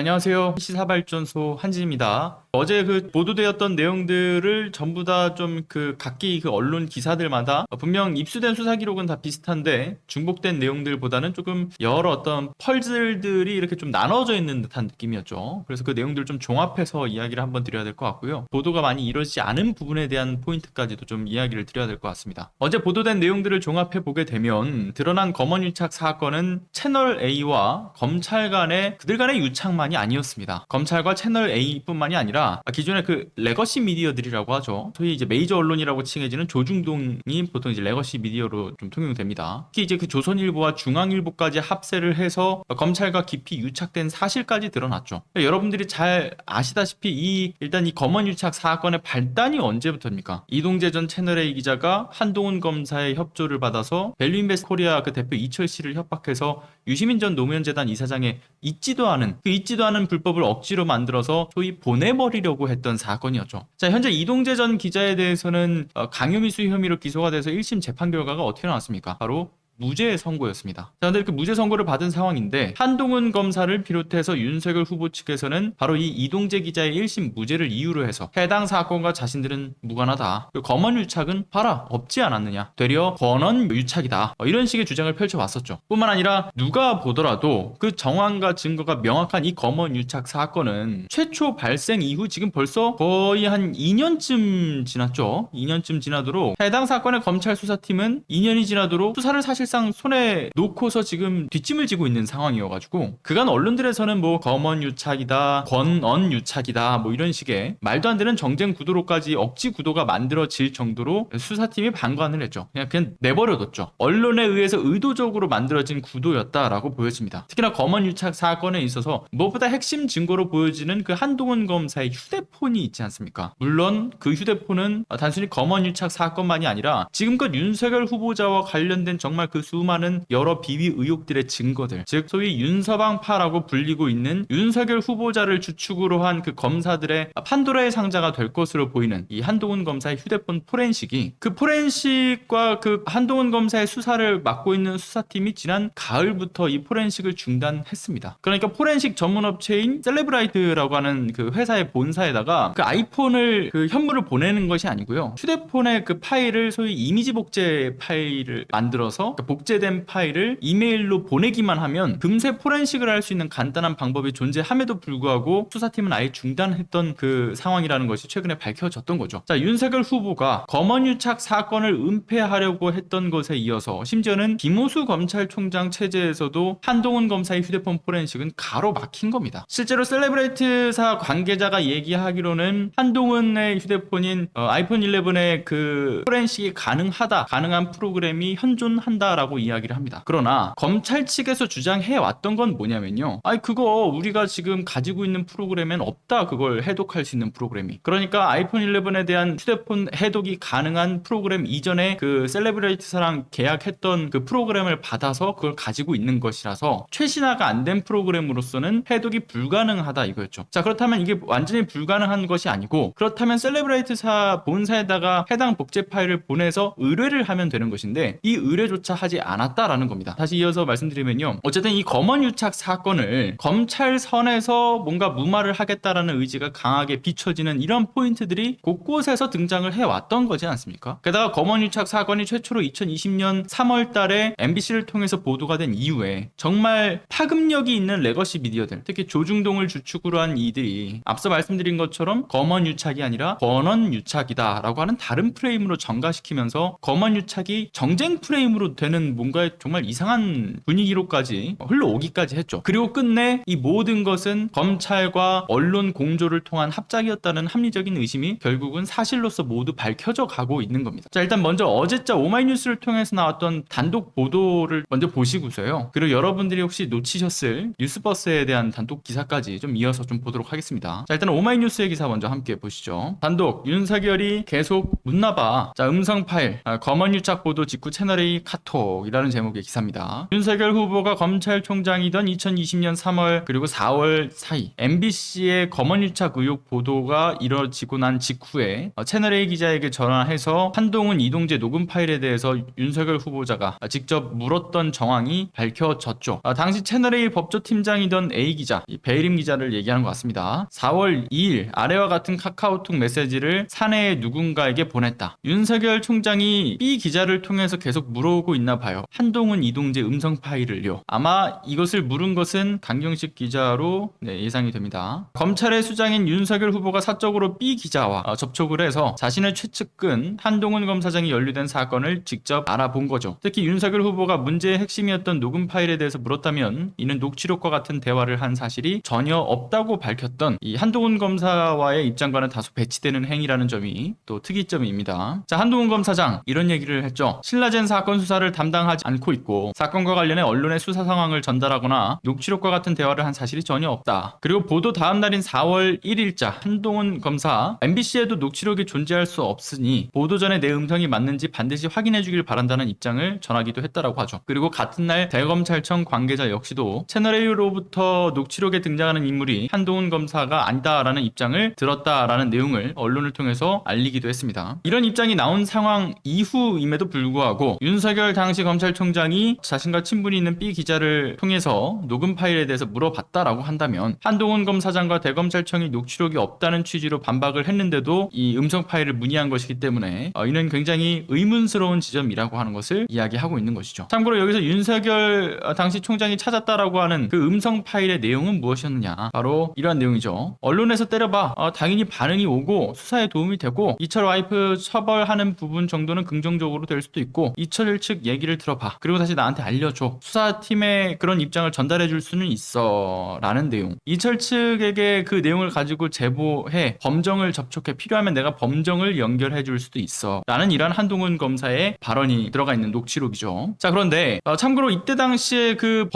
안녕하세요. 시사발전소 한진입니다. 어제 보도되었던 내용들을 전부 다 좀 각기 언론 기사들마다 분명 입수된 수사 기록은 다 비슷한데 중복된 내용들보다는 조금 여러 어떤 펄들이 이렇게 좀 나눠져 있는 듯한 느낌이었죠. 그래서 그 내용들을 좀 종합해서 이야기를 한번 드려야 될 것 같고요. 보도가 많이 이루어지지 않은 부분에 대한 포인트까지도 좀 이야기를 드려야 될 것 같습니다. 어제 보도된 내용들을 종합해 보게 되면 드러난 검언유착 사건은 채널 A와 검찰 간의 그들 간의 유착만이 아니었습니다. 검찰과 채널 A뿐만이 아니라 기존의 레거시 미디어들이라고 하죠. 소위 이제 메이저 언론이라고 칭해지는 조중동이 보통 이제 레거시 미디어로 좀 통용됩니다. 특히 이제 조선일보와 중앙일보까지 합세를 해서 검찰과 깊이 유착된 사실까지 드러났죠. 여러분들이 잘 아시다시피 일단 이 검언유착 사건의 발단이 언제부터입니까? 이동재 전 채널A 기자가 한동훈 검사의 협조를 받아서 밸류인베스트 코리아 대표 이철 씨를 협박해서 유시민 전 노무현재단 이사장의 있지도 않은 불법을 억지로 만들어서 소위 보내버리려고 했던 사건이었죠. 자, 현재 이동재 전 기자에 대해서는 강요미수 혐의로 기소가 돼서 1심 재판 결과가 어떻게 나왔습니까? 바로 무죄 선고였습니다. 자, 근데 이렇게 무죄 선고를 받은 상황인데 한동훈 검사를 비롯해서 윤석열 후보 측에서는 바로 이 이동재 기자의 1심 무죄를 이유로 해서 해당 사건과 자신들은 무관하다. 검언 유착은 봐라 없지 않았느냐. 되려 권언 유착이다. 이런 식의 주장을 펼쳐왔었죠. 뿐만 아니라 누가 보더라도 그 정황과 증거가 명확한 이 검언 유착 사건은 최초 발생 이후 지금 벌써 거의 한 2년쯤 지났죠. 2년쯤 지나도록 해당 사건의 검찰 수사팀은 2년이 지나도록 수사를 사실상 손에 놓고서 지금 뒷짐을 지고 있는 상황이어가지고 그간 언론들에서는 검언 유착이다, 권언 유착이다 이런 식의 말도 안 되는 정쟁 구도로까지 억지 구도가 만들어질 정도로 수사팀이 방관을 했죠. 그냥 내버려뒀죠. 언론에 의해서 의도적으로 만들어진 구도였다라고 보여집니다. 특히나 검언 유착 사건에 있어서 무엇보다 핵심 증거로 보여지는 한동훈 검사의 휴대폰이 있지 않습니까? 물론 그 휴대폰은 단순히 검언 유착 사건만이 아니라 지금껏 윤석열 후보자와 관련된 정말 수많은 여러 비위 의혹들의 증거들, 즉 소위 윤서방파라고 불리고 있는 윤석열 후보자를 주축으로 한 검사들의 판도라의 상자가 될 것으로 보이는 이 한동훈 검사의 휴대폰 포렌식이 포렌식과 한동훈 검사의 수사를 맡고 있는 수사팀이 지난 가을부터 이 포렌식을 중단했습니다. 그러니까 포렌식 전문업체인 셀레브라이트라고 하는 회사의 본사에다가 아이폰을 현물을 보내는 것이 아니고요. 휴대폰의 파일을 소위 이미지 복제 파일을 만들어서 복제된 파일을 이메일로 보내기만 하면 금세 포렌식을 할 수 있는 간단한 방법이 존재함에도 불구하고 수사팀은 아예 중단했던 상황이라는 것이 최근에 밝혀졌던 거죠. 자, 윤석열 후보가 검언유착 사건을 은폐하려고 했던 것에 이어서 심지어는 김호수 검찰총장 체제에서도 한동훈 검사의 휴대폰 포렌식은 가로막힌 겁니다. 실제로 셀레브레이트사 관계자가 얘기하기로는 한동훈의 휴대폰인 아이폰 11의 포렌식이 가능한 프로그램이 현존한다라고 이야기를 합니다. 그러나 검찰 측에서 주장해왔던 건 뭐냐면요. 그거 우리가 지금 가지고 있는 프로그램엔 없다. 그걸 해독할 수 있는 프로그램이. 그러니까 아이폰 11에 대한 휴대폰 해독이 가능한 프로그램 이전에 셀레브레이트사랑 계약했던 프로그램을 받아서 그걸 가지고 있는 것이라서 최신화가 안 된 프로그램으로서는 해독이 불가능하다 이거였죠. 자, 그렇다면 이게 완전히 불가능한 것이 아니고 그렇다면 셀레브레이트사 본사에다가 해당 복제 파일을 보내서 의뢰를 하면 되는 것인데 이 의뢰조차 하지 않았다라는 겁니다. 다시 이어서 말씀드리면요. 어쨌든 이 검언유착 사건을 검찰 선에서 뭔가 무마를 하겠다라는 의지가 강하게 비춰지는 이런 포인트들이 곳곳에서 등장을 해왔던 거지 않습니까? 게다가 검언유착 사건이 최초로 2020년 3월 달에 MBC를 통해서 보도가 된 이후에 정말 파급력이 있는 레거시 미디어들, 특히 조중동을 주축으로 한 이들이 앞서 말씀드린 것처럼 검언유착이 아니라 권언유착이다 라고 하는 다른 프레임으로 전가시키면서 검언유착이 정쟁 프레임으로 되는 뭔가 정말 이상한 분위기로까지 흘러오기까지 했죠. 그리고 끝내 이 모든 것은 검찰과 언론 공조를 통한 합작이었다는 합리적인 의심이 결국은 사실로서 모두 밝혀져 가고 있는 겁니다. 자, 일단 먼저 어제자 오마이뉴스를 통해서 나왔던 단독 보도를 먼저 보시고서요. 그리고 여러분들이 혹시 놓치셨을 뉴스버스에 대한 단독 기사까지 좀 이어서 좀 보도록 하겠습니다. 자, 일단 오마이뉴스의 기사 먼저 함께 보시죠. 단독 윤석열이 계속 묻나봐. 자, 음성 파일 검언유착 보도 직후 채널A 카톡 톡이라는 제목의 기사입니다. 윤석열 후보가 검찰총장이던 2020년 3월 그리고 4월 사이 MBC의 검언유착 의혹 보도가 이뤄지고 난 직후에 채널A 기자에게 전화해서 한동훈 이동재 녹음 파일에 대해서 윤석열 후보자가 직접 물었던 정황이 밝혀졌죠. 당시 채널A 법조팀장이던 A 기자, 배혜림 기자를 얘기하는 것 같습니다. 4월 2일 아래와 같은 카카오톡 메시지를 사내의 누군가에게 보냈다. 윤석열 총장이 B 기자를 통해서 계속 물어오고 있나 봐요. 한동훈 이동재 음성 파일을요. 아마 이것을 물은 것은 강경식 기자로 예상이 됩니다. 검찰의 수장인 윤석열 후보가 사적으로 B 기자와 접촉을 해서 자신의 최측근 한동훈 검사장이 연루된 사건을 직접 알아본 거죠. 특히 윤석열 후보가 문제의 핵심이었던 녹음 파일에 대해서 물었다면 이는 녹취록과 같은 대화를 한 사실이 전혀 없다고 밝혔던 이 한동훈 검사와의 입장과는 다소 배치되는 행위라는 점이 또 특이점입니다. 자, 한동훈 검사장 이런 얘기를 했죠. 신라젠 사건 수사를 담당하지 않고 있고 사건과 관련해 언론의 수사 상황을 전달하거나 녹취록과 같은 대화를 한 사실이 전혀 없다. 그리고 보도 다음 날인 4월 1일자 한동훈 검사 MBC에도 녹취록이 존재할 수 없으니 보도 전에 내 음성이 맞는지 반드시 확인해 주길 바란다는 입장을 전하기도 했다라고 하죠. 그리고 같은 날 대검찰청 관계자 역시도 채널A로부터 녹취록에 등장하는 인물이 한동훈 검사가 아니다라는 입장을 들었다라는 내용을 언론을 통해서 알리기도 했습니다. 이런 입장이 나온 상황 이후임에도 불구하고 윤석열 당시 검찰총장이 자신과 친분이 있는 B 기자를 통해서 녹음 파일에 대해서 물어봤다라고 한다면 한동훈 검사장과 대검찰청이 녹취록이 없다는 취지로 반박을 했는데도 이 음성 파일을 문의한 것이기 때문에 이는 굉장히 의문스러운 지점이라고 하는 것을 이야기하고 있는 것이죠. 참고로 여기서 윤석열 당시 총장이 찾았다라고 하는 그 음성 파일의 내용은 무엇이었느냐, 바로 이러한 내용이죠. 언론에서 때려봐. 당연히 반응이 오고 수사에 도움이 되고 이철 와이프 처벌하는 부분 정도는 긍정적으로 될 수도 있고 이철 측 얘기를 들어봐. 그리고 다시 나한테 알려줘. 수사팀의 그런 입장을 전달해 줄 수는 있어 라는 내용. 이철 측에게 그 내용을 가지고 제보해 범정을 접촉해 필요하면 내가 범정을 연결해 줄 수도 있어 라는 이러한 한동훈 검사의 발언이 들어가 있는 녹취록이죠. 자, 그런데 참고로 이때 당시에 그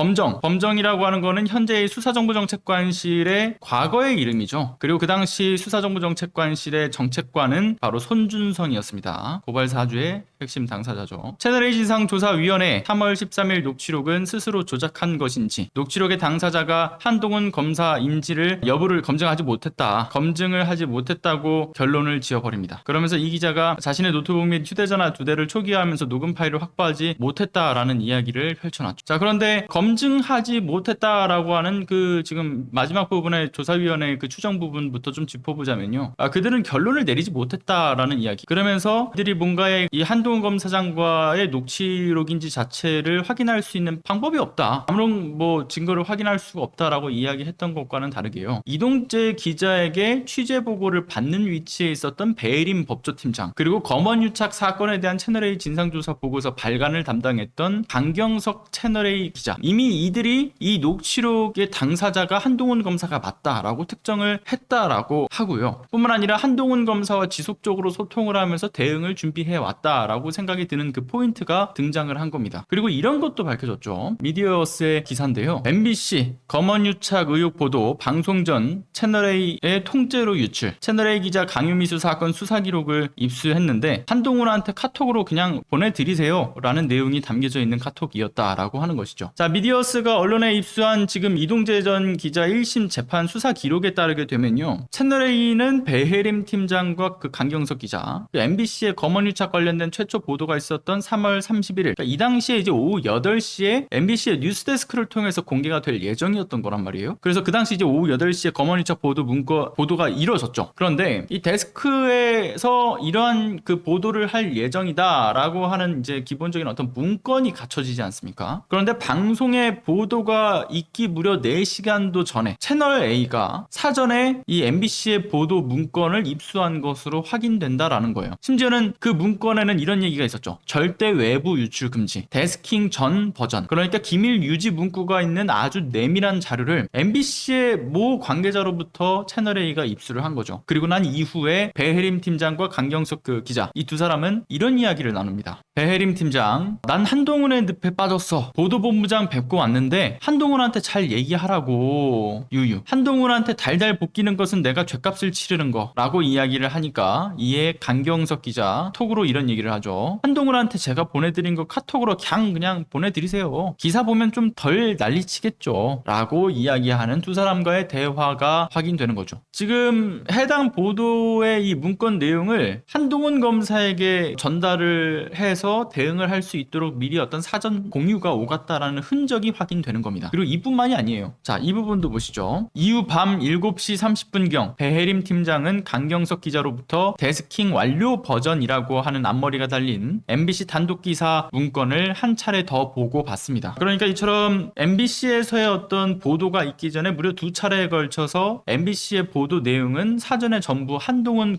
범정이라고 하는 거는 현재의 수사정보정책관실의 과거의 이름이죠. 그리고 그 당시 수사정보정책관실의 정책관은 바로 손준성이었습니다. 고발사주의 핵심 당사자죠. 채널A 진상조사위원회 3월 13일 녹취록은 스스로 조작한 것인지, 녹취록의 당사자가 한동훈 검사인지를 여부를 검증하지 못했다, 검증을 하지 못했다고 결론을 지어버립니다. 그러면서 이 기자가 자신의 노트북 및 휴대전화 2대를 초기화하면서 녹음 파일을 확보하지 못했다라는 이야기를 펼쳐놨죠. 자, 그런데 검증하지 못했다라고 하는 그 지금 마지막 부분의 조사위원회의 그 추정 부분부터 좀 짚어보자면요. 그들은 결론을 내리지 못했다라는 이야기. 그러면서 그들이 뭔가의 이 한동훈 검사장과의 녹취록인지 자체를 확인할 수 있는 방법이 없다, 아무런 뭐 증거를 확인할 수가 없다라고 이야기했던 것과는 다르게요. 이동재 기자에게 취재 보고를 받는 위치에 있었던 배혜림 법조팀장, 그리고 검언유착 사건에 대한 채널A 진상조사 보고서 발간을 담당했던 강경석 채널A 기자, 이미 이들이 이 녹취록의 당사자가 한동훈 검사가 맞다라고 특정을 했다라고 하고요. 뿐만 아니라 한동훈 검사와 지속적으로 소통을 하면서 대응을 준비해 왔다라고 생각이 드는 그 포인트가 등장을 한 겁니다. 그리고 이런 것도 밝혀졌죠. 미디어스의 기사인데요. MBC 검언유착 의혹 보도 방송 전 채널A의 통째로 유출, 채널A 기자 강요미수 사건 수사 기록을 입수했는데 한동훈한테 카톡으로 그냥 보내드리세요 라는 내용이 담겨져 있는 카톡이었다라고 하는 것이죠. 자, 미디어스가 언론에 입수한 지금 이동재 전 기자 1심 재판 수사 기록에 따르게 되면요, 채널A는 배혜림 팀장과 그 강경석 기자, MBC의 검언유착 관련된 최초 보도가 있었던 3월 31일, 그러니까 이 당시에 이제 오후 8시에 MBC의 뉴스데스크를 통해서 공개가 될 예정이었던 거란 말이에요. 그래서 그 당시 이제 오후 8시에 검언유착 보도가 이루어졌죠. 그런데 이 데스크에서 이러한 그 보도를 할 예정이다라고 하는 이제 기본적인 어떤 문건이 갖춰지지 않습니까? 그런데 방송에 보도가 있기 무려 4시간도 전에 채널A가 사전에 이 MBC의 보도 문건을 입수한 것으로 확인된다라는 거예요. 심지어는 그 문건에는 이런 얘기가 있었죠. 절대 외부 유출 금지, 데스킹 전 버전. 그러니까 기밀 유지 문구가 있는 아주 내밀한 자료를 MBC의 모 관계자로부터 채널A가 입수를 한 거죠. 그리고 난 이후에 배혜림 팀장과 강경석 그 기자, 이 두 사람은 이런 이야기를 나눕니다. 배혜림 팀장, 난 한동훈의 늪에 빠졌어. 보도본부장 뵙고 왔는데 한동훈한테 잘 얘기하라고. 유유. 한동훈한테 달달 볶이는 것은 내가 죗값을 치르는 거 라고 이야기를 하니까 이에 강경석 기자 톡으로 이런 얘기를 하죠. 한동훈한테 제가 보내드린 보내드린 거 카톡으로 그냥 보내드리세요. 기사 보면 좀 덜 난리치겠죠. 라고 이야기하는 두 사람과의 대화가 확인되는 거죠. 지금 해당 보도의 이 문건 내용을 한동훈 검사에게 전달을 해서 대응을 할 수 있도록 미리 어떤 사전 공유가 오갔다라는 흔적이 확인되는 겁니다. 그리고 이뿐만이 아니에요. 자, 이 부분도 보시죠. 이후 밤 7시 30분경 배혜림 팀장은 강경석 기자로부터 데스킹 완료 버전이라고 하는 앞머리가 달린 MBC 단독 기사 문건을 한 차례 더 보고 봤습니다. 그러니까 이처럼 MBC에서의 어떤 보도가 있기 전에 무려 2차례에 걸쳐서 MBC의 보도 내용은 사전에 전부 한동훈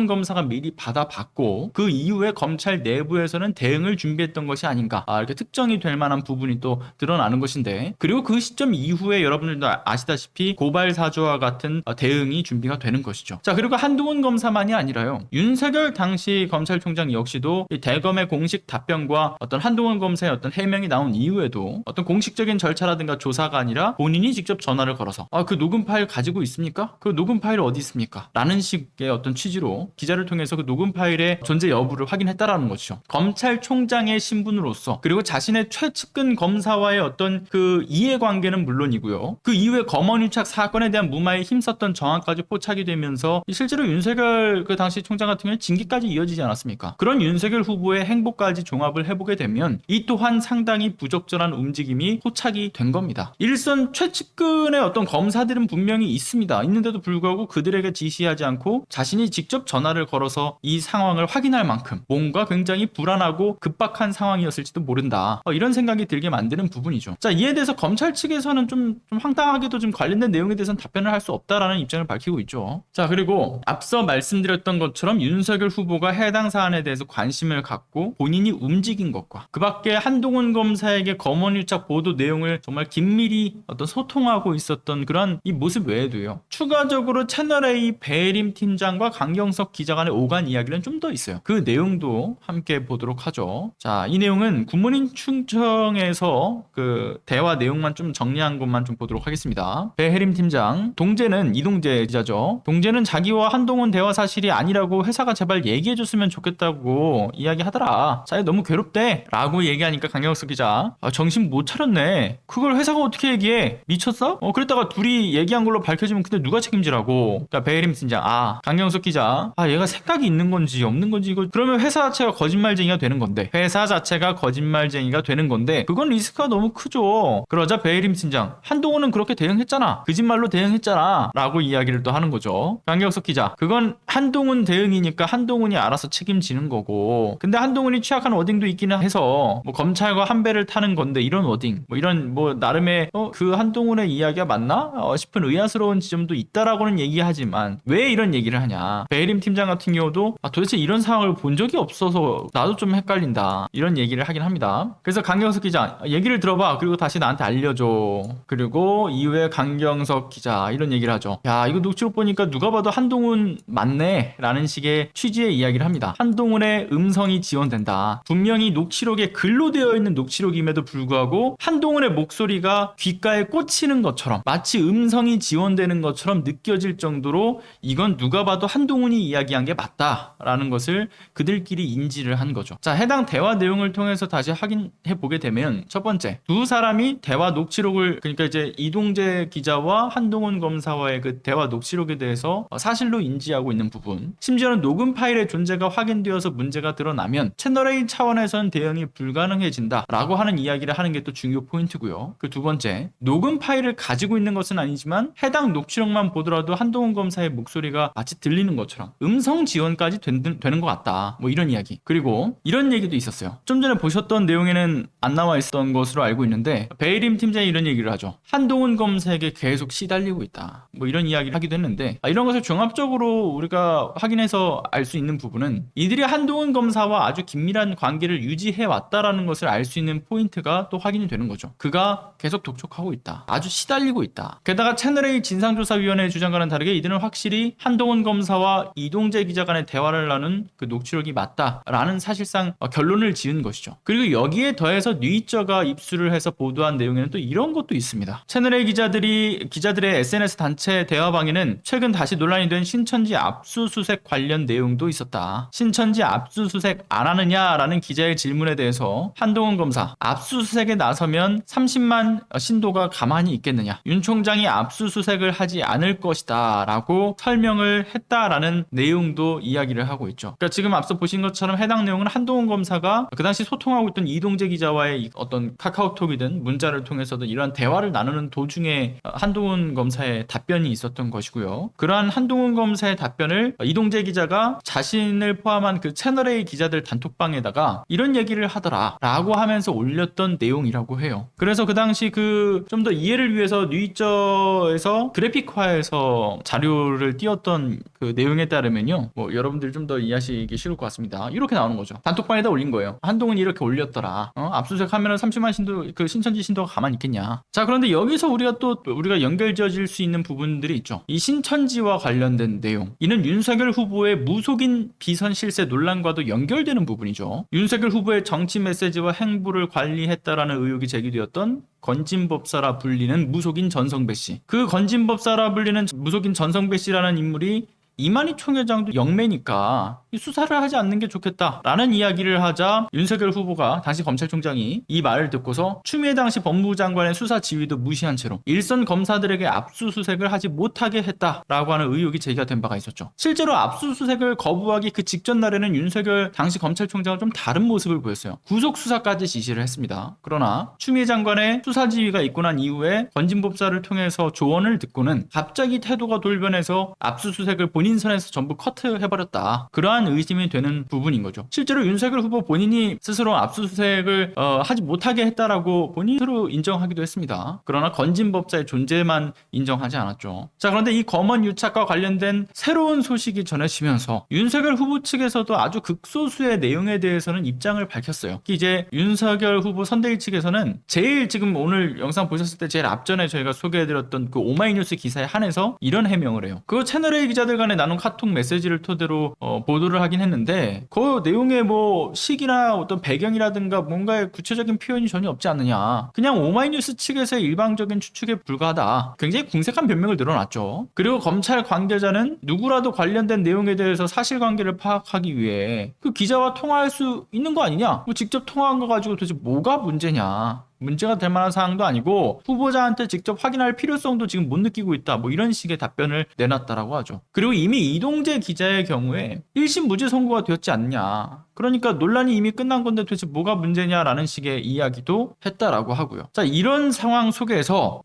검사가 미리 받아봤고 그 이후에 검찰 내부에서는 대응을 준비했던 것이 아닌가, 이렇게 특정이 될 만한 부분이 또 드러나는 것인데, 그리고 그 시점 이후에 여러분들도 아시다시피 고발 사주와 같은 대응이 준비가 되는 것이죠. 자, 그리고 한동훈 검사만이 아니라요, 윤석열 당시 검찰총장 역시도 이 대검의 공식 답변과 어떤 한동훈 검사의 어떤 해명이 나온 이후에도 어떤 공식적인 절차라든가 조사가 아니라 본인이 직접 전화를 걸어서 그 녹음 파일 가지고 있습니까? 그 녹음 파일 어디 있습니까? 라는 식의 어떤 취지로 기자를 통해서 그 녹음 파일의 존재 여부를 확인했다라는 것이죠. 검찰총장의 신분으로서, 그리고 자신의 최측근 검사와의 어떤 그 이해관계는 물론이고요, 그 이후에 검언유착 사건에 대한 무마에 힘썼던 정황까지 포착이 되면서 실제로 윤석열 그 당시 총장 같은 경우는 징계까지 이어지지 않았습니까? 그런 윤석열 후보의 행보까지 종합을 해보게 되면 이 또한 상당히 부적절한 움직임이 포착이 된 겁니다. 일선 최측근의 어떤 검사들은 분명히 있는데도 불구하고 그들에게 지시하지 않고 자신이 직접 전화를 걸어서 이 상황을 확인할 만큼 뭔가 굉장히 불안하고 급박한 상황이었을지도 모른다, 이런 생각이 들게 만드는 부분이죠. 자, 이에 대해서 검찰 측에서는 좀 황당하게도 좀 관련된 내용에 대해서는 답변을 할 수 없다라는 입장을 밝히고 있죠. 자, 그리고 앞서 말씀드렸던 것처럼 윤석열 후보가 해당 사안에 대해서 관심을 갖고 본인이 움직인 것과 그 밖에 한동훈 검사에게 검언유착 보도 내용을 정말 긴밀히 어떤 소통하고 있었던 그런 이 모습 외에도요, 추가적으로 채널A 배혜림 팀장과 강경석 기자 간의 오간 이야기는 좀 더 있어요. 그 내용도 함께 보도록 하죠. 자, 이 내용은 굿모닝 충청에서 그 대화 내용만 좀 정리한 것만 좀 보도록 하겠습니다. 배혜림 팀장, 동재는 이동재 기자죠. 동재는 자기와 한동훈 대화 사실이 아니라고 회사가 제발 얘기해줬으면 좋겠다고 이야기하더라. 자기 너무 괴롭대 라고 얘기하니까 강경석 기자, 정신 못 차렸네. 그걸 회사가 어떻게 얘기해? 미쳤어? 그랬다가 둘이 얘기한 걸로 밝혀지면 근데 누가 책임지라고. 그러니까 배혜림 팀장, 강경석 기자, 얘가 생각이 있는 건지 없는 건지, 이거 그러면 회사 자체가 거짓말쟁이가 되는 건데, 그건 리스크가 너무 크죠. 그러자 배혜림 팀장, 한동훈은 그렇게 대응했잖아, 거짓말로 대응했잖아 라고 이야기를 또 하는 거죠. 강경석 기자, 그건 한동훈 대응이니까 한동훈이 알아서 책임지는 거고, 근데 한동훈이 취약한 워딩도 있기는 해서 뭐 검찰과 한 배를 타는 건데, 이런 워딩, 이런 나름의 그 한동훈의 이야기가 맞나 싶은 의아스러운 지점도 있다라고는 얘기하지만 왜 이런 얘기를 하냐. 배혜림 팀장 같은 경우도 도대체 이런 상황을 본 적이 없어서 나도 좀 헷갈린다, 이런 얘기를 하긴 합니다. 그래서 강경석 기자, 얘기를 들어봐, 그리고 다시 나한테 알려줘. 그리고 이후에 강경석 기자 이런 얘기를 하죠. 야, 이거 녹취록 보니까 누가 봐도 한동훈 맞네 라는 식의 취지의 이야기를 합니다. 한동훈의 음성이 지원된다. 분명히 녹취록에 글로 되어 있는 녹취록임에도 불구하고 한동훈의 목소리가 귓가에 꽂히는 것처럼, 마치 음성이 지원되는 것처럼 느껴질 정도로 이건 누가 봐도 한동훈이 이야기한 게 맞다라는 것을 그들끼리 인지를 한 거죠. 자, 해당 대화 내용을 통해서 다시 확인해 보게 되면, 첫 번째, 두 사람이 대화 녹취록을, 그러니까 이제 이동재 기자와 한동훈 검사와의 그 대화 녹취록에 대해서 사실로 인지하고 있는 부분, 심지어는 녹음 파일의 존재가 확인되어서 문제가 드러나면 채널A 차원에선 대응이 불가능해진다라고 하는 이야기를 하는 게 또 중요 포인트고요. 그 두 번째, 녹음 파일을 가지고 있는 것은 아니지만 해당 녹취록만 보더라도 한동훈 검사의 목소리가 마치 들리는 것처럼 음성 지원까지 되는 것 같다, 이런 이야기. 그리고 이런 얘기도 있었어요. 좀 전에 보셨던 내용에는 안 나와 있었던 것으로 알고 있는데, 배혜림 팀장이 이런 얘기를 하죠. 한동훈 검사에게 계속 시달리고 있다, 이런 이야기를 하기도 했는데, 이런 것을 종합적으로 우리가 확인해서 알 수 있는 부분은 이들이 한동훈 검사와 아주 긴밀한 관계를 유지해 왔다라는 것을 알 수 있는 포인트가 또 확인이 되는 거죠. 그가 계속 독촉하고 있다, 아주 시달리고 있다. 게다가 채널A 진상조사위원회의 주장과는 다르게 이들은 확실히 한동훈 검사와 이동재 기자 간의 대화를 나눈 그 녹취록이 맞다라는 사실상 결론을 지은 것이죠. 그리고 여기에 더해서 뉘이쩌가 입수를 해서 보도한 내용에는 또 이런 것도 있습니다. 채널A 기자들의 SNS 단체 대화방에는 최근 다시 논란이 된 신천지 압수수색 관련 내용도 있었다. 신천지 압수수색 안 하느냐라는 라는 기자의 질문에 대해서 한동훈 검사, 압수수색에 나서면 30만 신도가 가만히 있겠느냐, 윤 총장이 압수수색을 하지 않을 것이다 라고 설명을 했다라는 내용도 이야기를 하고 있죠. 그러니까 지금 앞서 보신 것처럼 해당 내용은 한동훈 검사가 그 당시 소통하고 있던 이동재 기자와의 어떤 카카오톡이든 문자를 통해서든 이러한 대화를 나누는 도중에 한동훈 검사의 답변이 있었던 것이고요. 그러한 한동훈 검사의 답변을 이동재 기자가 자신을 포함한 그 채널A 기자들 단톡방에다가 이런 얘기를 하더라 라고 하면서 올렸던 내용이라고 해요. 그래서 그 당시 그 좀 더 이해를 위해서 뉴이저에서 그래픽화해서 자료를 띄웠던 그 내용에 따르면요, 뭐 여러분들이 좀 더 이해하시기 쉬울 것 같습니다. 이렇게 나오는 거죠. 단톡방에다 올린 거예요. 한동훈이 이렇게 올렸더라. 압수수색 하면은 30만 신도, 그 신천지 신도가 가만히 있겠냐. 자, 그런데 여기서 우리가 연결지어질 수 있는 부분들이 있죠. 이 신천지와 관련된 내용, 이는 윤석열 후보의 무속인 비선 실세 논란과도 연결되는 부분이죠. 윤석열 후보의 정치 메시지와 행보를 관리했다라는 의혹이 제기되었던 건진법사라 불리는 무속인 전성배 씨. 그 건진법사라 불리는 무속인 전성배 씨라는 인물이 이만희 총회장도 영매니까 수사를 하지 않는 게 좋겠다라는 이야기를 하자 윤석열 후보가, 당시 검찰총장이 이 말을 듣고서 추미애 당시 법무부 장관의 수사 지휘도 무시한 채로 일선 검사들에게 압수수색을 하지 못하게 했다라고 하는 의혹이 제기가 된 바가 있었죠. 실제로 압수수색을 거부하기 그 직전 날에는 윤석열 당시 검찰총장은 좀 다른 모습을 보였어요. 구속수사까지 지시를 했습니다. 그러나 추미애 장관의 수사 지휘가 있고 난 이후에 건진법사를 통해서 조언을 듣고는 갑자기 태도가 돌변해서 압수수색을 본인 선에서 전부 커트해버렸다. 그러한 의심이 되는 부분인 거죠. 실제로 윤석열 후보 본인이 스스로 압수수색을 하지 못하게 했다라고 본인 스스로 인정하기도 했습니다. 그러나 건진법사의 존재만 인정하지 않았죠. 자, 그런데 이 검언 유착과 관련된 새로운 소식이 전해지면서 윤석열 후보 측에서도 아주 극소수의 내용에 대해서는 입장을 밝혔어요. 이제 윤석열 후보 선대위 측에서는 제일 지금 오늘 영상 보셨을 때 제일 앞전에 저희가 소개해드렸던 그 오마이뉴스 기사에 한해서 이런 해명을 해요. 그 채널A 기자들 간에 나눈 카톡 메시지를 토대로 보도를 하긴 했는데 그 내용에 뭐 시기나 어떤 배경이라든가 뭔가의 구체적인 표현이 전혀 없지 않느냐. 그냥 오마이뉴스 측에서의 일방적인 추측에 불과하다. 굉장히 궁색한 변명을 늘어놨죠. 그리고 검찰 관계자는 누구라도 관련된 내용에 대해서 사실관계를 파악하기 위해 그 기자와 통화할 수 있는 거 아니냐? 뭐 직접 통화한 거 가지고 도대체 뭐가 문제냐? 문제가 될 만한 사항도 아니고 후보자한테 직접 확인할 필요성도 지금 못 느끼고 있다. 뭐 이런 식의 답변을 내놨다라고 하죠. 그리고 이미 이동재 기자의 경우에 1심 무죄 선고가 되었지 않냐. 그러니까 논란이 이미 끝난 건데 도대체 뭐가 문제냐라는 식의 이야기도 했다라고 하고요. 자, 이런 상황 속에서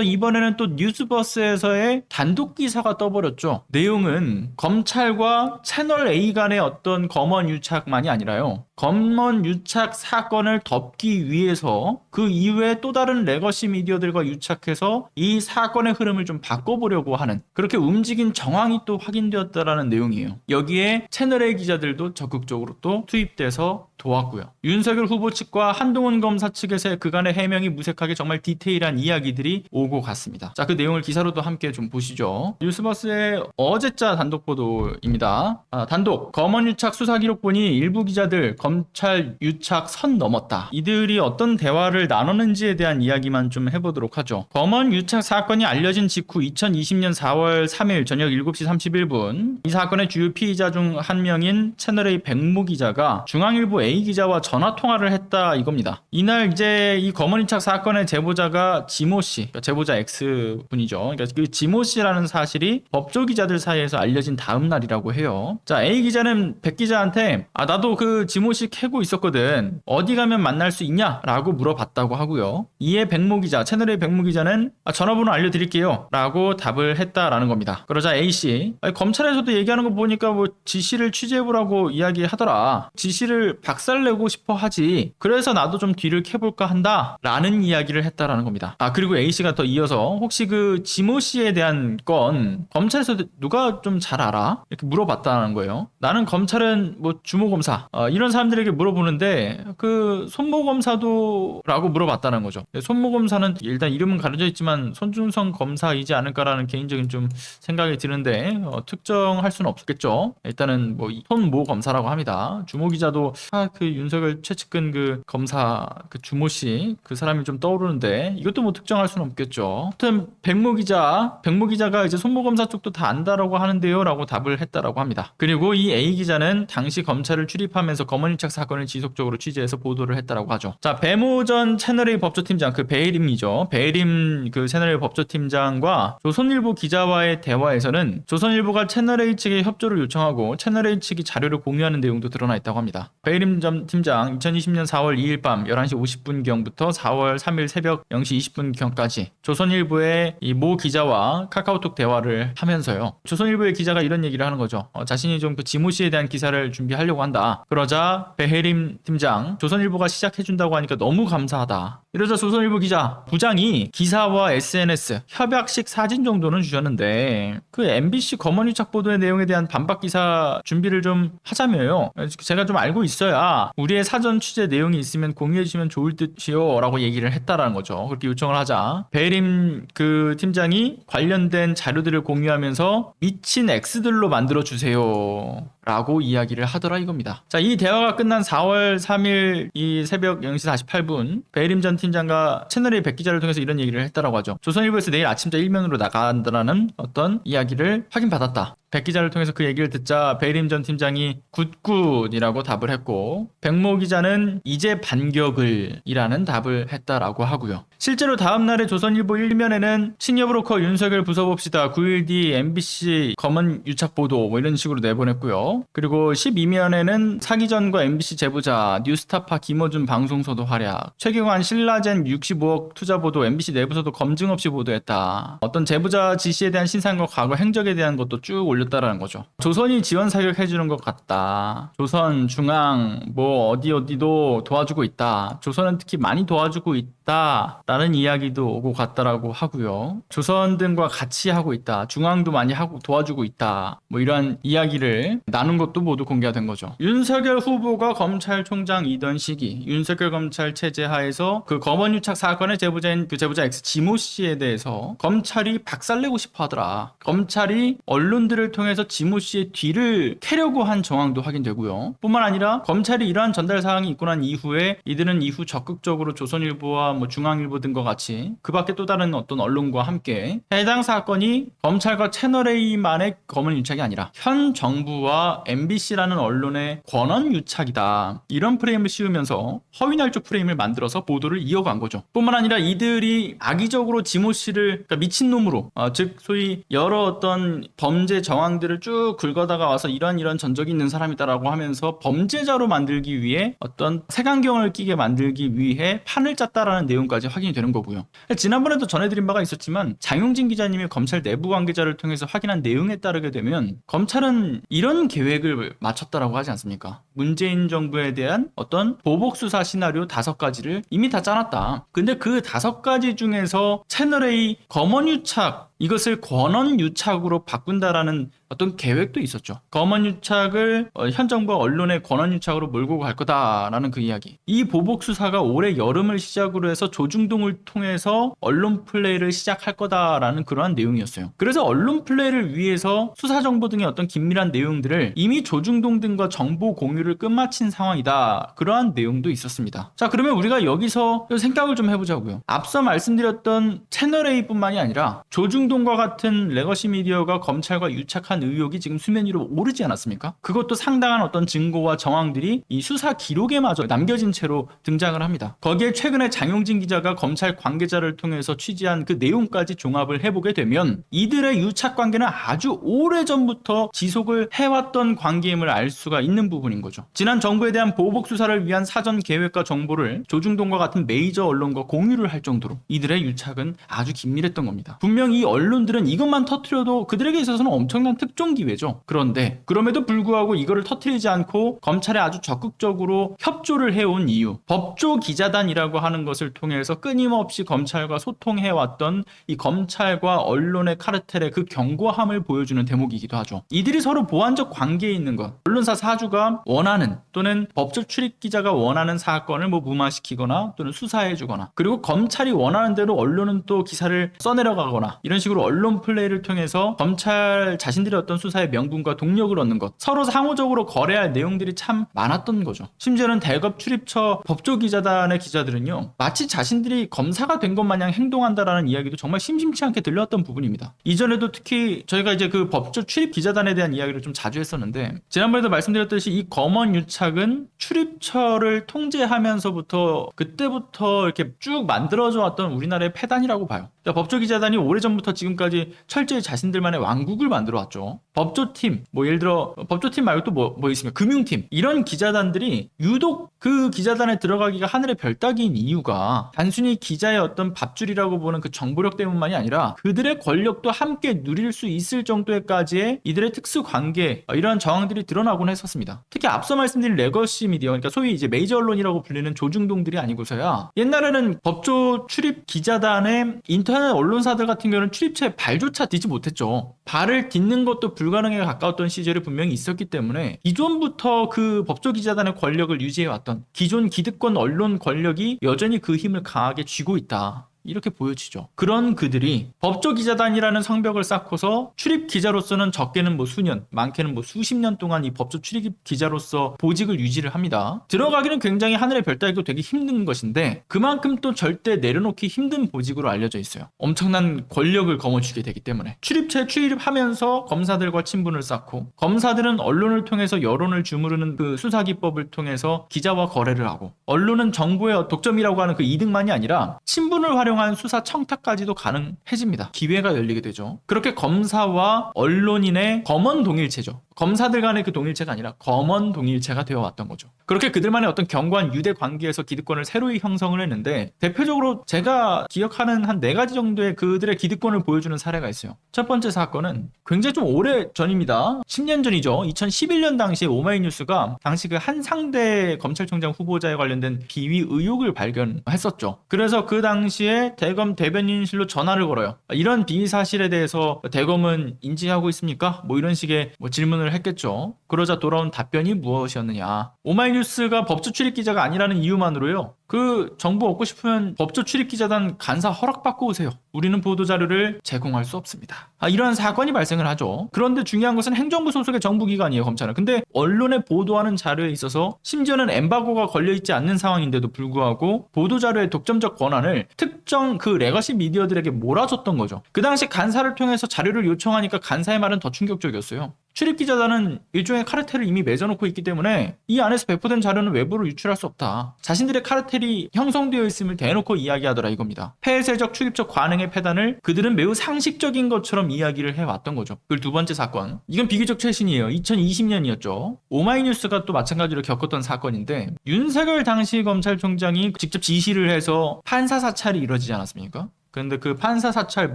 이번에는 또 뉴스버스에서의 단독 기사가 떠버렸죠. 내용은 검찰과 채널A 간의 어떤 검언 유착만이 아니라요. 검언 유착 사건을 덮기 위해서 그 이후에 또 다른 레거시 미디어들과 유착해서 이 사건의 흐름을 좀 바꿔보려고 하는, 그렇게 움직인 정황이 또 확인되었다라는 내용이에요. 여기에 채널A 기자들도 적극적으로 또 투입돼서 도왔고요. 윤석열 후보 측과 한동훈 검사 측에서의 그간의 해명이 무색하게 정말 디테일한 이야기들이 오고 갔습니다. 자, 그 내용을 기사로도 함께 좀 보시죠. 뉴스버스의 어제자 단독 보도입니다. 단독, 검언 유착 수사 기록본이 일부 기자들 검찰 유착 선 넘었다. 이들이 어떤 대화를 나눴는지에 대한 이야기만 좀 해보도록 하죠. 검언 유착 사건이 알려진 직후 2020년 4월 3일 저녁 7시 31분 이 사건의 주요 피의자 중 한 명인 채널A 백모 기자가 중앙일보 A 기자와 전화 통화를 했다 이겁니다. 이날 이제 이 검언 유착 사건의 제보자가 지모 씨, 그러니까 제보자 X 분이죠. 그러니까 그 지모 씨라는 사실이 법조 기자들 사이에서 알려진 다음 날이라고 해요. 자, A 기자는 백 기자한테 나도 그 지모 씨 캐고 있었거든. 어디 가면 만날 수 있냐? 라고 물어봤다고 하고요. 이에 백모 기자, 채널A 백모 기자는 전화번호 알려드릴게요. 라고 답을 했다라는 겁니다. 그러자 A씨, 검찰에서도 얘기하는 거 보니까 뭐 지시를 취재해보라고 이야기하더라. 지시를 박살내고 싶어 하지. 그래서 나도 좀 뒤를 캐볼까 한다. 라는 이야기를 했다라는 겁니다. 그리고 A씨가 더 이어서 혹시 그 지모 씨에 대한 건 검찰에서 누가 좀 잘 알아? 이렇게 물어봤다는 거예요. 나는 검찰은 뭐 주모검사 이런 사람들에게 물어보는데 그 손모검사도 손모라고 물어봤다는 거죠. 손모 검사는 일단 이름은 가려져 있지만 손준성 검사이지 않을까라는 개인적인 좀 생각이 드는데 특정할 수는 없겠죠. 일단은 뭐 손모 검사라고 합니다. 주모 기자도 그 윤석열 최측근 그 검사 그 주모 씨 그 사람이 좀 떠오르는데 이것도 뭐 특정할 수는 없겠죠. 아무튼 백모 기자가 이제 손모 검사 쪽도 다 안다라고 하는데요라고 답을 했다라고 합니다. 그리고 이 A 기자는 당시 검찰을 출입하면서 검언유착 사건을 지속적으로 취재해서 보도를 했다라고 하죠. 자, 배모 전 채널A 법조팀장 그 배혜림이죠. 배혜림 그 채널A 법조팀장과 조선일보 기자와의 대화에서는 조선일보가 채널A 측에 협조를 요청하고 채널A 측이 자료를 공유하는 내용도 드러나 있다고 합니다. 배혜림 전 팀장 2020년 4월 2일 밤 11시 50분경부터 4월 3일 새벽 0시 20분경까지 조선일보의 이 모 기자와 카카오톡 대화를 하면서요. 조선일보의 기자가 이런 얘기를 하는 거죠. 자신이 좀 그 지모 씨에 대한 기사를 준비하려고 한다. 그러자 배혜림 팀장 조선일보가 시작해준다고 하니까 너무 감사하다. 이러자 조선일보 기자 부장이 기사와 SNS 협약식 사진 정도는 주셨는데 그 MBC 검언유착 보도의 내용에 대한 반박 기사 준비를 좀 하자며요. 제가 좀 알고 있어야 우리의 사전 취재 내용이 있으면 공유해 주시면 좋을 듯이요 라고 얘기를 했다라는 거죠. 그렇게 요청을 하자 배혜림 그 팀장이 관련된 자료들을 공유하면서 미친 X들로 만들어 주세요 라고 이야기를 하더라 이겁니다. 자, 이 대화가 끝난 4월 3일 이 새벽 0시 48분 배혜림 전 팀장과 채널A 백 기자를 통해서 이런 얘기를 했다라고 하죠. 조선일보에서 내일 아침자 일면으로 나간다라는 어떤 이야기를 확인받았다. 백 기자를 통해서 그 얘기를 듣자 배혜림 전 팀장이 굿굿이라고 답을 했고 백모 기자는 이제 반격을 이라는 답을 했다라고 하고요. 실제로 다음날에 조선일보 1면에는 신여 브로커 윤석열 부숴봅시다 9일 뒤 MBC 검언 유착 보도 뭐 이런 식으로 내보냈고요. 그리고 12면에는 사기전과 MBC 제보자 뉴스타파 김어준 방송서도 활약 최경환 신라젠 65억 투자 보도 MBC 내부서도 검증 없이 보도했다. 어떤 제보자 지시에 대한 신상과 과거 행적에 대한 것도 쭉 올렸다라는 거죠. 조선이 지원 사격해주는 것 같다. 조선, 중앙, 뭐 어디도 도와주고 있다. 조선은 특히 많이 도와주고 있다. 라는 이야기도 오고 갔다라고 하고요. 조선 등과 같이 하고 있다. 중앙도 많이 하고 도와주고 있다. 뭐 이러한 이야기를 나눈 것도 모두 공개가 된 거죠. 윤석열 후보가 검찰총장이던 시기 윤석열 검찰 체제 하에서 그 검언유착 사건의 제보자인 그 제보자 X 지모 씨에 대해서 검찰이 박살내고 싶어 하더라. 검찰이 언론들을 통해서 지모 씨의 뒤를 캐려고 한 정황도 확인되고요. 뿐만 아니라 검찰이 이러한 전달 사항이 있고 난 이후에 이들은 이후 적극적으로 조선일보와 뭐 중앙일보 등과 같이 그 밖에 또 다른 어떤 언론과 함께 해당 사건이 검찰과 채널A만의 검언 유착이 아니라 현 정부와 MBC라는 언론의 권한 유착이다. 이런 프레임을 씌우면서 허위날조 프레임을 만들어서 보도를 이어간 거죠. 뿐만 아니라 이들이 악의적으로 지모 씨를 그러니까 미친놈으로 즉 소위 여러 어떤 범죄 정황들을 쭉 긁어다가 와서 이런 전적이 있는 사람이다라고 하면서 범죄자로 만들기 위해 어떤 색안경을 끼게 만들기 위해 판을 짰다라는 내용까지 확인이 되는 거고요. 지난번에도 전해드린 바가 있었지만 장용진 기자님이 검찰 내부 관계자를 통해서 확인한 내용에 따르게 되면 검찰은 이런 계획을 마쳤다라고 하지 않습니까? 문재인 정부에 대한 어떤 보복 수사 시나리오 5가지를 이미 다 짜놨다. 근데 그 5가지 중에서 채널A 검언유착 이것을 권언유착으로 바꾼다라는 어떤 계획도 있었죠. 검언유착을 현 정부 언론의 권언유착으로 몰고 갈 거다라는 그 이야기. 이 보복 수사가 올해 여름을 시작으로 해서 조중동을 통해서 언론 플레이를 시작할 거다라는 그러한 내용이었어요. 그래서 언론 플레이를 위해서 수사 정보 등의 어떤 긴밀한 내용들을 이미 조중동 등과 정보 공유를 끝마친 상황이다. 그러한 내용도 있었습니다. 자, 그러면 우리가 여기서 생각을 좀 해보자고요. 앞서 말씀드렸던 채널A뿐만이 아니라 조중동과 같은 레거시 미디어가 검찰과 유착한 의혹이 지금 수면 위로 오르지 않았습니까? 그것도 상당한 어떤 증거와 정황들이 이 수사 기록에마저 남겨진 채로 등장을 합니다. 거기에 최근에 장용진 기자가 검찰 관계자를 통해서 취재한 그 내용까지 종합을 해보게 되면 이들의 유착 관계는 아주 오래전부터 지속을 해왔던 관계임을 알 수가 있는 부분인 거죠. 지난 정부에 대한 보복 수사를 위한 사전 계획과 정보를 조중동과 같은 메이저 언론과 공유를 할 정도로 이들의 유착은 아주 긴밀했던 겁니다. 분명 이 언론들은 이것만 터트려도 그들에게 있어서는 엄청난 특종 기회죠. 그런데 그럼에도 불구하고 이거를 터트리지 않고 검찰에 아주 적극적으로 협조를 해온 이유, 법조 기자단이라고 하는 것을 통해서 끊임없이 검찰과 소통해왔던 이 검찰과 언론의 카르텔의 그 견고함을 보여주는 대목이기도 하죠. 이들이 서로 보완적 관계에 있는 것, 언론사 사주가 원하는 또는 법조 출입 기자가 원하는 사건을 뭐 무마시키거나 또는 수사해주거나, 그리고 검찰이 원하는 대로 언론은 또 기사를 써내려가거나, 이런 식으로 언론 플레이를 통해서 검찰 자신들의 어떤 수사의 명분과 동력을 얻는 것, 서로 상호적으로 거래할 내용들이 참 많았던 거죠. 심지어는 대검 출입처 법조기자단의 기자들은요, 마치 자신들이 검사가 된 것 마냥 행동한다라는 이야기도 정말 심심치 않게 들렸던 부분입니다. 이전에도 특히 저희가 이제 그 법조 출입 기자단에 대한 이야기를 좀 자주 했었는데, 지난번에도 말씀드렸듯이 이 검언유착은 출입처를 통제하면서부터 그때부터 이렇게 쭉 만들어져 왔던 우리나라의 폐단이라고 봐요. 그러니까 법조기자단이 오래전부터 지금까지 철저히 자신들만의 왕국을 만들어 왔죠. 법조팀, 뭐 예를 들어 법조팀 말고 또 뭐 있습니까? 금융팀, 이런 기자단들이 유독 그 기자단에 들어가기가 하늘의 별 따기인 이유가 단순히 기자의 어떤 밥줄이라고 보는 그 정보력 때문만이 아니라 그들의 권력도 함께 누릴 수 있을 정도에까지의 이들의 특수 관계, 이러한 정황들이 드러나곤 했었습니다. 특히 앞서 말씀드린 레거시 미디어, 그러니까 소위 이제 메이저 언론이라고 불리는 조중동들이 아니고서야 옛날에는 법조 출입 기자단의 인터넷 언론사들 같은 경우는 출입처에 발조차 디지 못했죠. 발을 딛는 것도 불가능에 가까웠던 시절이 분명히 있었기 때문에 기존부터 그 법조 기자단의 권력을 유지해왔던 기존 기득권 언론 권력이 여전히 그 힘을 강하게 쥐고 있다, 이렇게 보여지죠. 그런 그들이 법조기자단이라는 성벽을 쌓고서 출입기자로서는 적게는 뭐 수년, 많게는 뭐 수십 년 동안 이 법조 출입기자로서 보직을 유지를 합니다. 들어가기는 굉장히 하늘의 별 따기도 되게 힘든 것인데 그만큼 또 절대 내려놓기 힘든 보직으로 알려져 있어요. 엄청난 권력을 거머쥐게 되기 때문에. 출입처에 출입하면서 검사들과 친분을 쌓고, 검사들은 언론을 통해서 여론을 주무르는 그 수사기법을 통해서 기자와 거래를 하고, 언론은 정보의 독점이라고 하는 그 이득만이 아니라 친분을 활용한 수사 청탁까지도 가능해집니다. 기회가 열리게 되죠. 그렇게 검사와 언론인의 검언 동일체죠. 검사들 간의 그 동일체가 아니라 검언 동일체가 되어 왔던 거죠. 그렇게 그들만의 어떤 견고한 유대 관계에서 기득권을 새로이 형성을 했는데, 대표적으로 제가 기억하는 한 4가지 정도의 그들의 기득권을 보여주는 사례가 있어요. 첫 번째 사건은 굉장히 좀 오래 전입니다. 10년 전이죠. 2011년 당시에 오마이뉴스가 당시 그 한상대 검찰총장 후보자에 관련된 비위 의혹을 발견했었죠. 그래서 그 당시에 대검 대변인실로 전화를 걸어요. 이런 비위 사실에 대해서 대검은 인지하고 있습니까? 뭐 이런 식의 질문을 했겠죠. 그러자 돌아온 답변이 무엇이었느냐. 오마이뉴스가 법조 출입 기자가 아니라는 이유만으로요, 그 정보 얻고 싶으면 법조 출입 기자단 간사 허락받고 오세요. 우리는 보도자료를 제공할 수 없습니다. 이러한 사건이 발생을 하죠. 그런데 중요한 것은 행정부 소속의 정부기관이에요, 검찰은. 근데 언론에 보도하는 자료에 있어서 심지어는 엠바고가 걸려있지 않는 상황인데도 불구하고 보도자료의 독점적 권한을 특정 그 레거시 미디어들에게 몰아줬던 거죠. 그 당시 간사를 통해서 자료를 요청하니까 간사의 말은 더 충격적이었어요. 출입기자단은 일종의 카르텔을 이미 맺어놓고 있기 때문에 이 안에서 배포된 자료는 외부로 유출할 수 없다. 자신들의 카르텔이 형성되어 있음을 대놓고 이야기하더라 이겁니다. 폐쇄적 출입적 관행의 폐단을 그들은 매우 상식적인 것처럼 이야기를 해왔던 거죠. 그 두 번째 사건, 이건 비교적 최신이에요. 2020년이었죠. 오마이뉴스가 또 마찬가지로 겪었던 사건인데, 윤석열 당시 검찰총장이 직접 지시를 해서 판사 사찰이 이루어지지 않았습니까? 그런데 그 판사 사찰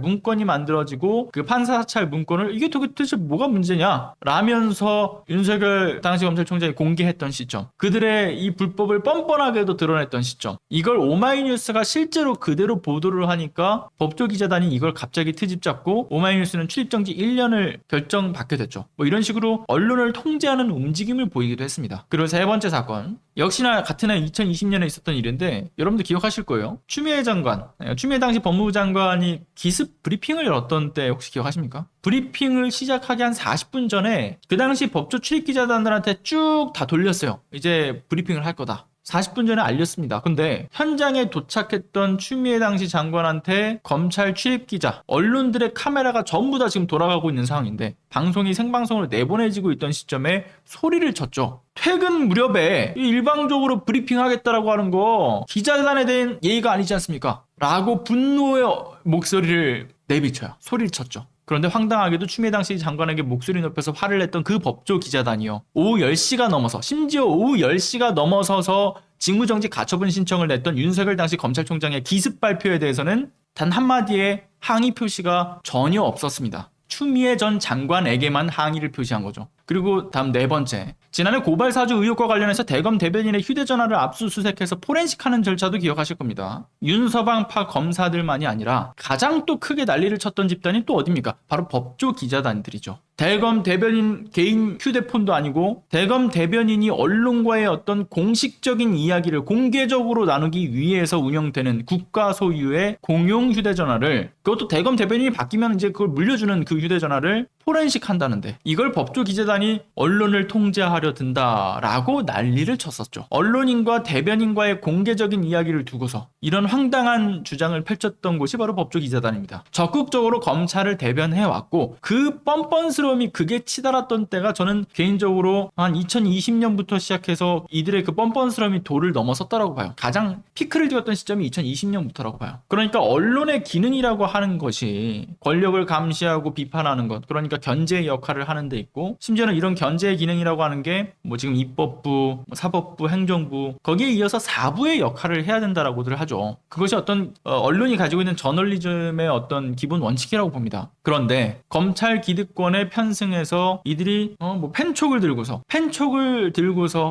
문건이 만들어지고, 그 판사 사찰 문건을 이게 도대체 뭐가 문제냐 라면서 윤석열 당시 검찰총장이 공개했던 시점, 그들의 이 불법을 뻔뻔하게도 드러냈던 시점, 이걸 오마이뉴스가 실제로 그대로 보도를 하니까 법조기자단이 이걸 갑자기 트집 잡고 오마이뉴스는 출입정지 1년을 결정받게 됐죠. 뭐 이런 식으로 언론을 통제하는 움직임을 보이기도 했습니다. 그리고 세 번째 사건, 역시나 같은 해 2020년에 있었던 일인데 여러분들 기억하실 거예요. 추미애 장관, 추미애 당시 법무부 장관이 기습 브리핑을 열었던 때 혹시 기억하십니까? 브리핑을 시작하기 한 40분 전에 그 당시 법조 출입기자단들한테 쭉 다 돌렸어요. 이제 브리핑을 할 거다. 40분 전에 알렸습니다. 근데 현장에 도착했던 추미애 당시 장관한테 검찰 출입기자, 언론들의 카메라가 전부 다 지금 돌아가고 있는 상황인데 방송이 생방송으로 내보내지고 있던 시점에 소리를 쳤죠. 퇴근 무렵에 일방적으로 브리핑하겠다라고 하는 거 기자단에 대한 예의가 아니지 않습니까? 라고 분노의 목소리를 내비쳐요. 소리를 쳤죠. 그런데 황당하게도 추미애 당시 장관에게 목소리 높여서 화를 냈던 그 법조 기자단이요, 오후 10시가 넘어서, 심지어 오후 10시가 넘어서서 직무정지 가처분 신청을 냈던 윤석열 당시 검찰총장의 기습 발표에 대해서는 단 한마디의 항의 표시가 전혀 없었습니다. 추미애 전 장관에게만 항의를 표시한 거죠. 그리고 다음 네 번째, 지난해 고발 사주 의혹과 관련해서 대검 대변인의 휴대전화를 압수수색해서 포렌식하는 절차도 기억하실 겁니다. 윤서방파 검사들만이 아니라 가장 또 크게 난리를 쳤던 집단이 또 어딥니까? 바로 법조 기자단들이죠. 대검 대변인 개인 휴대폰도 아니고 대검 대변인이 언론과의 어떤 공식적인 이야기를 공개적으로 나누기 위해서 운영되는 국가 소유의 공용 휴대전화를, 그것도 대검 대변인이 바뀌면 이제 그걸 물려주는 그 휴대전화를 포렌식 한다는데, 이걸 법조 기자단이 언론을 통제하려 든다라고 난리를 쳤었죠. 언론인과 대변인과의 공개적인 이야기를 두고서 이런 황당한 주장을 펼쳤던 곳이 바로 법조 기자단입니다. 적극적으로 검찰을 대변해왔고 그 뻔뻔스러움이 극에 치달았던 때가 저는 개인적으로 한 2020년부터 시작해서 이들의 그 뻔뻔스러움이 도를 넘어섰다라고 봐요. 가장 피크를 띄웠던 시점이 2020년부터라고 봐요. 그러니까 언론의 기능이라고 하는 것이 권력을 감시하고 비판하는 것, 그러니까 견제의 역할을 하는 데 있고, 심지어는 이런 견제의 기능이라고 하는 게 뭐 지금 입법부, 사법부, 행정부, 거기에 이어서 사부의 역할을 해야 된다라고들 하죠. 그것이 어떤 언론이 가지고 있는 저널리즘의 어떤 기본 원칙이라고 봅니다. 그런데 검찰 기득권에 편승해서 이들이 뭐 펜촉을 들고서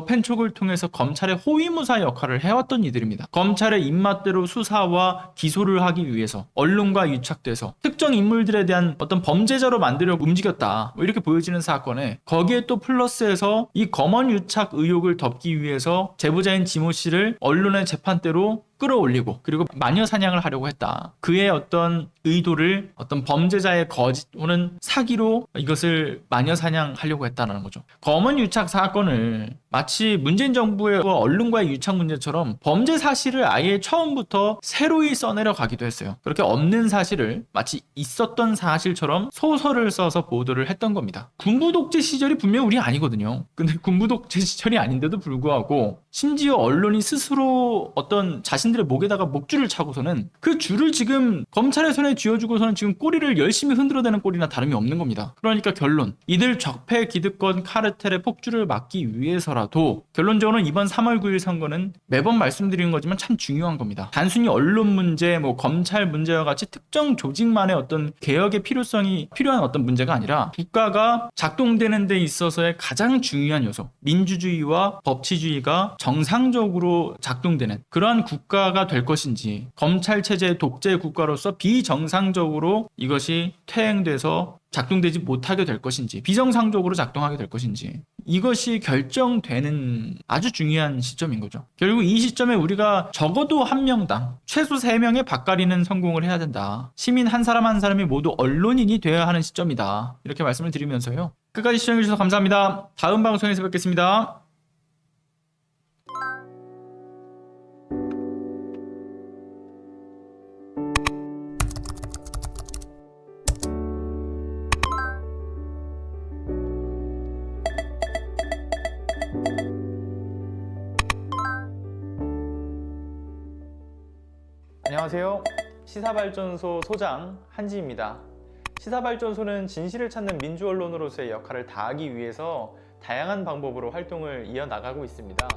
펜촉을 통해서 검찰의 호위무사 역할을 해왔던 이들입니다. 검찰의 입맛대로 수사와 기소를 하기 위해서 언론과 유착돼서 특정 인물들에 대한 어떤 범죄자로 만들려 움직였다, 뭐 이렇게 보여지는 사건에 거기에 또 플러스해서 이 검언 유착 의혹을 덮기 위해서 제보자인 지모 씨를 언론의 재판대로 끌어올리고 그리고 마녀 사냥을 하려고 했다. 그의 어떤 의도를 어떤 범죄자의 거짓 또는 사기로 이것을 마녀 사냥하려고 했다는 거죠. 검언 유착 사건을 마치 문재인 정부의 언론과의 유착 문제처럼 범죄 사실을 아예 처음부터 새로이 써내려 가기도 했어요. 그렇게 없는 사실을 마치 있었던 사실처럼 소설을 써서 보도를 했던 겁니다. 군부 독재 시절이 분명 우리 아니거든요. 근데 군부 독재 시절이 아닌데도 불구하고 심지어 언론이 스스로 어떤 자신들의 목에다가 목줄을 차고서는 그 줄을 지금 검찰의 손에 쥐어주고서는 지금 꼬리를 열심히 흔들어대는 꼴이나 다름이 없는 겁니다. 그러니까 결론, 이들 적폐 기득권 카르텔의 폭주를 막기 위해서라도 결론적으로는 이번 3월 9일 선거는 매번 말씀드리는 거지만 참 중요한 겁니다. 단순히 언론 문제, 뭐 검찰 문제와 같이 특정 조직만의 어떤 개혁의 필요성이 필요한 어떤 문제가 아니라 국가가 작동되는 데 있어서의 가장 중요한 요소, 민주주의와 법치주의가 정상적으로 작동되는 그러한 국가가 될 것인지, 검찰 체제의 독재 국가로서 비정상적으로 이것이 퇴행돼서 작동되지 못하게 될 것인지, 비정상적으로 작동하게 될 것인지, 이것이 결정되는 아주 중요한 시점인 거죠. 결국 이 시점에 우리가 적어도 한 명당 최소 3명의 밭가리는 성공을 해야 된다. 시민 한 사람 한 사람이 모두 언론인이 되어야 하는 시점이다. 이렇게 말씀을 드리면서요, 끝까지 시청해주셔서 감사합니다. 다음 방송에서 뵙겠습니다. 안녕하세요. 시사발전소 소장 한지입니다. 시사발전소는 진실을 찾는 민주언론으로서의 역할을 다하기 위해서 다양한 방법으로 활동을 이어나가고 있습니다.